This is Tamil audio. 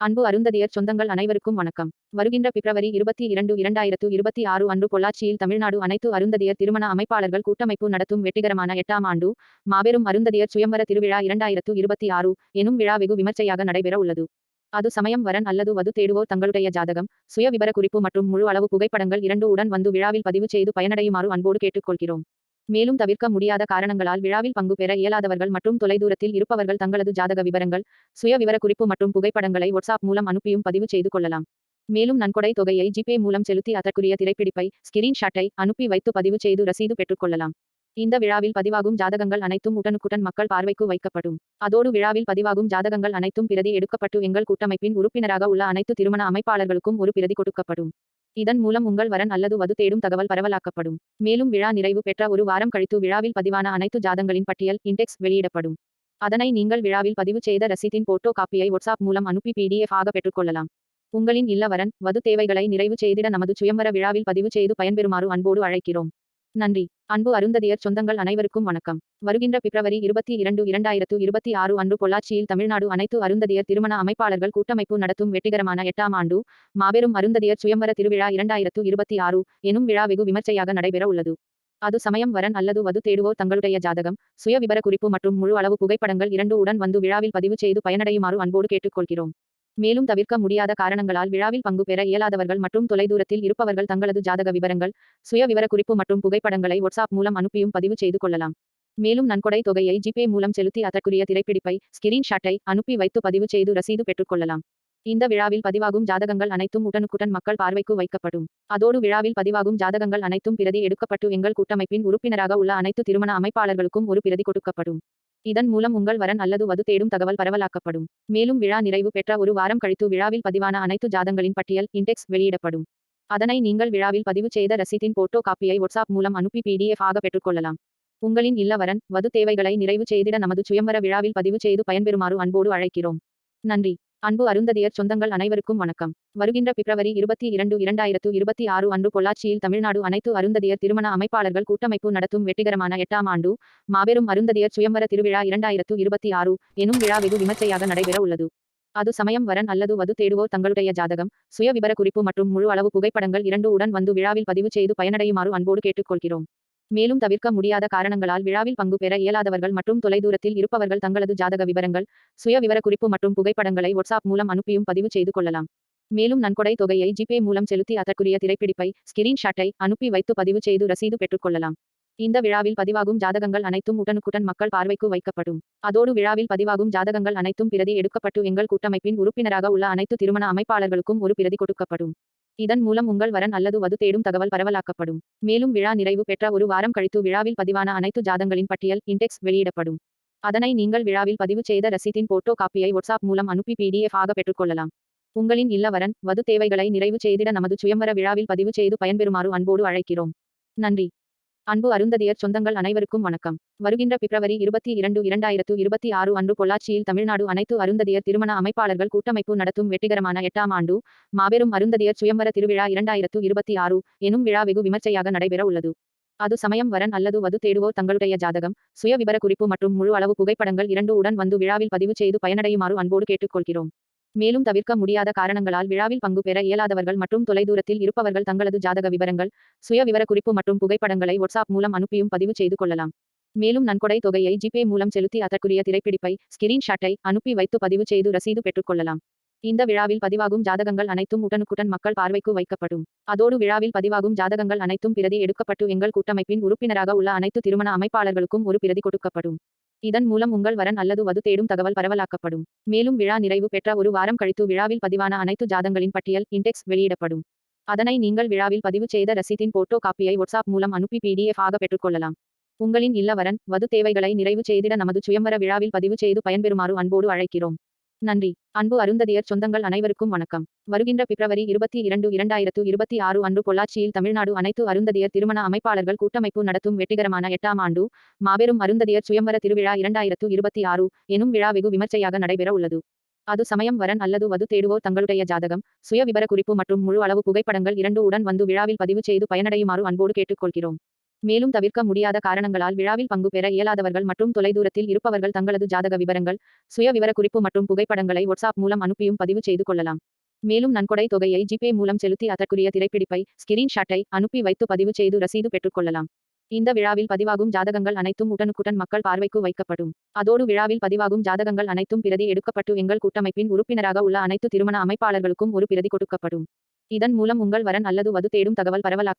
அன்பு அருந்ததியர் சொந்தங்கள் அனைவருக்கும் வணக்கம். வருகின்ற பிப்ரவரி 22, 2026 அன்று பொள்ளாச்சியில் தமிழ்நாடு அனைத்து அருந்ததியர் திருமண அமைப்பாளர்கள் கூட்டமைப்பு நடத்தும் வெற்றிகரமான 8ஆம் ஆண்டு மாபெரும் அருந்ததியர் சுயம்வர திருவிழா 2026 எனும் விழா வெகு விமர்சையாக நடைபெற உள்ளது. அது சமயம் வரன் அல்லது வது தேடுவோர் தங்களுடைய ஜாதகம், சுய விபர குறிப்பு மற்றும் முழு அளவு புகைப்படங்கள் 2 உடன் வந்து விழாவில் பதிவு செய்து பயனடையுமாறு அன்போடு கேட்டுக்கொள்கிறோம். மேலும் தவிர்க்க முடியாத காரணங்களால் விழாவில் பங்கு பெற இயலாதவர்கள் மற்றும் தொலைதூரத்தில் இருப்பவர்கள் தங்களது ஜாதக விவரங்கள், சுய விவர குறிப்பு மற்றும் புகைப்படங்களை வாட்ஸ்அப் மூலம் அனுப்பியும் பதிவு செய்து கொள்ளலாம். மேலும் நன்கொடை தொகையை ஜிபே மூலம் செலுத்தி அதற்குரிய திரைப்பிடிப்பை, ஸ்கிரீன்ஷாட்டை அனுப்பி வைத்து பதிவு செய்து ரசீது பெற்றுக்கொள்ளலாம். இந்த விழாவில் பதிவாகும் ஜாதகங்கள் அனைத்தும் உடனுக்குடன் மக்கள் பார்வைக்கு வைக்கப்படும். அதோடு விழாவில் பதிவாகும் ஜாதகங்கள் அனைத்தும் பிரதி எடுக்கப்பட்டு எங்கள் கூட்டமைப்பின் உறுப்பினராக உள்ள அனைத்து திருமண அமைப்பாளர்களுக்கும் ஒரு பிரதி கொடுக்கப்படும். இதன் மூலம் உங்கள் வரன் அல்லது வது தேடும் தகவல் பரவலாக்கப்படும். மேலும் விழா நிறைவு பெற்ற ஒரு வாரம் கழித்து விழாவில் பதிவான அனைத்து ஜாதகங்களின் பட்டியல் இன்டெக்ஸ் வெளியிடப்படும். அதனை நீங்கள் விழாவில் பதிவு செய்த ரசீதின் போட்டோ காப்பியை வாட்ஸ்அப் மூலம் அனுப்பி PDF ஆக பெற்றுக்கொள்ளலாம். உங்களின் இல்ல வரன், வது தேவைகளை நிறைவு செய்திட நமது சுயம்வர விழாவில் பதிவு செய்து பயன்பெறுமாறு அன்போடு அழைக்கிறோம். நன்றி. அன்பு அருந்ததியர் சொந்தங்கள் அனைவருக்கும் வணக்கம். வருகின்ற பிப்ரவரி 22, 2026 அன்று பொள்ளாச்சியில் தமிழ்நாடு அனைத்து அருந்ததியர் திருமண அமைப்பாளர்கள் கூட்டமைப்பு நடத்தும் வெற்றிகரமான 8ஆம் ஆண்டு மாபெரும் அருந்ததியர் சுயம்வர திருவிழா 2026 எனும் விழா வெகு விமர்சையாக நடைபெற உள்ளது. அது சமயம் வரன் அல்லது வது தேடுவோர் தங்களுடைய ஜாதகம், சுய விபர குறிப்பு மற்றும் முழு அளவு புகைப்படங்கள் 2 உடன் வந்து விழாவில் பதிவு செய்து பயனடையுமாறு அன்போடு கேட்டுக்கொள்கிறோம். மேலும் தவிர்க்க முடியாத காரணங்களால் விழாவில் பங்கு பெற இயலாதவர்கள் மற்றும் தொலைதூரத்தில் இருப்பவர்கள் தங்களது ஜாதக விவரங்கள், சுய விவர குறிப்பு மற்றும் புகைப்படங்களை வாட்ஸ்அப் மூலம் அனுப்பியும் பதிவு செய்து கொள்ளலாம். மேலும் நன்கொடை தொகையை ஜிபே மூலம் செலுத்தி அதற்குரிய திரைப்பிடிப்பை, ஸ்கிரீன்ஷாட்டை அனுப்பி வைத்து பதிவு செய்து ரசீது பெற்றுக்கொள்ளலாம். இந்த விழாவில் பதிவாகும் ஜாதகங்கள் அனைத்தும் உடனுக்குடன் மக்கள் பார்வைக்கு வைக்கப்படும். அதோடு விழாவில் பதிவாகும் ஜாதகங்கள் அனைத்தும் பிரதி எடுக்கப்பட்டு எங்கள் கூட்டமைப்பின் உறுப்பினராக உள்ள அனைத்து திருமண அமைப்பாளர்களுக்கும் ஒரு பிரதி கொடுக்கப்படும். இதன் மூலம் உங்கள் வரன் அல்லது வது தேடும் தகவல் பரவலாக்கப்படும். மேலும் விழா நிறைவு பெற்ற ஒரு வாரம் கழித்து விழாவில் பதிவான அனைத்து ஜாதகங்களின் பட்டியல் இன்டெக்ஸ் வெளியிடப்படும். அதனை நீங்கள் விழாவில் பதிவு செய்த ரசீதின் போட்டோ காப்பியை வாட்ஸ்அப் மூலம் அனுப்பி PDF ஆக பெற்றுக்கொள்ளலாம். உங்களின் இல்ல வரன், வது தேவைகளை நிறைவு செய்திட நமது சுயம்வர விழாவில் பதிவு செய்து பயன்பெறுமாறு அன்போடு அழைக்கிறோம். நன்றி. அன்பு அருந்ததியர் சொந்தங்கள் அனைவருக்கும் வணக்கம். வருகின்ற பிப்ரவரி 22, 2026 அன்று பொள்ளாச்சியில் தமிழ்நாடு அனைத்து அருந்ததியர் திருமண அமைப்பாளர்கள் கூட்டமைப்பு நடத்தும் வெற்றிகரமான 8ஆம் ஆண்டு மாபெரும் அருந்ததியர் சுயம்வர திருவிழா 2026 எனும் விழா வெகு விமர்சையாக நடைபெற உள்ளது. அது சமயம் வரன் அல்லது வது தேடுவோர் தங்களுடைய ஜாதகம், சுய விபர குறிப்பு மற்றும் முழு அளவு புகைப்படங்கள் 2 உடன் வந்து விழாவில் பதிவு செய்து பயனடையுமாறு அன்போடு கேட்டுக்கொள்கிறோம். மேலும் தவிர்க்க முடியாத காரணங்களால் விழாவில் பங்கு பெற இயலாதவர்கள் மற்றும் தொலைதூரத்தில் இருப்பவர்கள் தங்களது ஜாதக விவரங்கள், சுய விவர குறிப்பு மற்றும் புகைப்படங்களை வாட்ஸ்அப் மூலம் அனுப்பியும் பதிவு செய்து கொள்ளலாம். மேலும் நன்கொடை தொகையை ஜிபே மூலம் செலுத்தி அதற்குரிய திரைப்பிடிப்பை, ஸ்கிரீன்ஷாட்டை அனுப்பி வைத்து பதிவு செய்து ரசீது பெற்றுக்கொள்ளலாம். இந்த விழாவில் பதிவாகும் ஜாதகங்கள் அனைத்தும் உடனுக்குடன் மக்கள் பார்வைக்கு வைக்கப்படும். அதோடு விழாவில் பதிவாகும் ஜாதகங்கள் அனைத்தும் பிரதி எடுக்கப்பட்டு எங்கள் கூட்டமைப்பின் உறுப்பினராக உள்ள அனைத்து திருமண அமைப்பாளர்களுக்கும் ஒரு பிரதி கொடுக்கப்படும். இதன் மூலம் உங்கள் வரன் அல்லது வது தேடும் தகவல் பரவலாக்கப்படும். மேலும் விழா நிறைவு பெற்ற ஒரு வாரம் கழித்து விழாவில் பதிவான அனைத்து ஜாதகங்களின் பட்டியல் இன்டெக்ஸ் வெளியிடப்படும். அதனை நீங்கள் விழாவில் பதிவு செய்த ரசீதின் போட்டோ காப்பியை வாட்ஸ்அப் மூலம் அனுப்பி PDF ஆக பெற்றுக்கொள்ளலாம். உங்களின் இல்ல வரன், வது தேவைகளை நிறைவு செய்திட நமது சுயம்வர விழாவில் பதிவு செய்து பயன்பெறுமாறு அன்போடு அழைக்கிறோம். நன்றி. அன்பு அருந்ததியர் சொந்தங்கள் அனைவருக்கும் வணக்கம். வருகின்ற பிப்ரவரி 22, 2026 அன்று பொள்ளாச்சியில் தமிழ்நாடு அனைத்து அருந்ததியர் திருமண அமைப்பாளர்கள் கூட்டமைப்பு நடத்தும் வெற்றிகரமான 8ஆம் ஆண்டு மாபெரும் அருந்ததியர் சுயம்வர திருவிழா 2026 எனும் விழா வெகு விமர்சையாக நடைபெற உள்ளது. அது சமயம் வரன் அல்லது வது தேடுவோர் தங்களுடைய ஜாதகம், சுய விபர குறிப்பு மற்றும் முழு அளவு புகைப்படங்கள் 2 உடன் வந்து விழாவில் பதிவு செய்து பயனடையுமாறு அன்போடு கேட்டுக்கொள்கிறோம். மேலும் தவிர்க்க முடியாத காரணங்களால் விழாவில் பங்கு பெற இயலாதவர்கள் மற்றும் தொலைதூரத்தில் இருப்பவர்கள் தங்களது ஜாதக விவரங்கள், சுய விவர குறிப்பு மற்றும் புகைப்படங்களை வாட்ஸ்அப் மூலம் அனுப்பியும் பதிவு செய்து கொள்ளலாம். மேலும் நன்கொடை தொகையை ஜிபே மூலம் செலுத்தி அதற்குரிய திரைப்பிடிப்பை, ஸ்கிரீன்ஷாட்டை அனுப்பி வைத்து பதிவு செய்து ரசீது பெற்றுக்கொள்ளலாம். இந்த விழாவில் பதிவாகும் ஜாதகங்கள் அனைத்தும் உடனுக்குடன் மக்கள் பார்வைக்கு வைக்கப்படும். அதோடு விழாவில் பதிவாகும் ஜாதகங்கள் அனைத்தும் பிரதி எடுக்கப்பட்டு எங்கள் கூட்டமைப்பின் உறுப்பினராக உள்ள அனைத்து திருமண அமைப்பாளர்களுக்கும் ஒரு பிரதி கொடுக்கப்படும். இதன் மூலம் உங்கள் வரன் அல்லது வது தேடும் தகவல் பரவலாக்கப்படும். மேலும் விழா நிறைவு பெற்ற ஒரு வாரம் கழித்து விழாவில் பதிவான அனைத்து ஜாதகங்களின் பட்டியல் இன்டெக்ஸ் வெளியிடப்படும். அதனை நீங்கள் விழாவில் பதிவு செய்த ரசீதின் போட்டோ காப்பியை வாட்ஸ்அப் மூலம் அனுப்பி PDF ஆக பெற்றுக்கொள்ளலாம். உங்களின் இல்ல வரன், வது தேவைகளை நிறைவு செய்திட நமது சுயம்வர விழாவில் பதிவு செய்து பயன்பெறுமாறு அன்போடு அழைக்கிறோம். நன்றி. அன்பு அருந்ததியர் சொந்தங்கள் அனைவருக்கும் வணக்கம். வருகின்ற பிப்ரவரி 22, 2026 அன்று பொள்ளாச்சியில் தமிழ்நாடு அனைத்து அருந்ததியர் திருமண அமைப்பாளர்கள் கூட்டமைப்பு நடத்தும் வெற்றிகரமான 8ஆம் ஆண்டு மாபெரும் அருந்ததியர் சுயம்வர திருவிழா 2026 எனும் விழா வெகு விமர்சையாக நடைபெற உள்ளது. அது சமயம் வரன் அல்லது வது தேடுவோர் தங்களுடைய ஜாதகம், சுய விபர குறிப்பு மற்றும் முழு அளவு புகைப்படங்கள் 2 உடன் வந்து விழாவில் பதிவு செய்து பயனடையுமாறு அன்போடு கேட்டுக்கொள்கிறோம். மேலும் தவிர்க்க முடியாத காரணங்களால் விழாவில் பங்கு பெற இயலாதவர்கள் மற்றும் தொலைதூரத்தில் இருப்பவர்கள் தங்களது ஜாதக விவரங்கள், சுய விவரக்குறிப்பு மற்றும் புகைப்படங்களை வாட்ஸ்அப் மூலம் அனுப்பியும் பதிவு செய்து கொள்ளலாம். மேலும் நன்கொடை தொகையை ஜிபே மூலம் செலுத்தி அதற்குரிய திரைப்பிடிப்பை, ஸ்கிரீன் ஷாட்டை அனுப்பி வைத்து பதிவு செய்து ரசீது பெற்றுக்கொள்ளலாம். இந்த விழாவில் பதிவாகும் ஜாதகங்கள் அனைத்தும் உடனுக்குடன் மக்கள் பார்வைக்கு வைக்கப்படும். அதோடு விழாவில் பதிவாகும் ஜாதகங்கள் அனைத்தும் பிரதி எடுக்கப்பட்டு எங்கள் கூட்டமைப்பின் உறுப்பினராக உள்ள அனைத்து திருமண அமைப்பாளர்களுக்கும் ஒரு பிரதி கொடுக்கப்படும். இதன் மூலம் உங்கள் வரன் அல்லது வது தேடும் தகவல் பரவலாக்க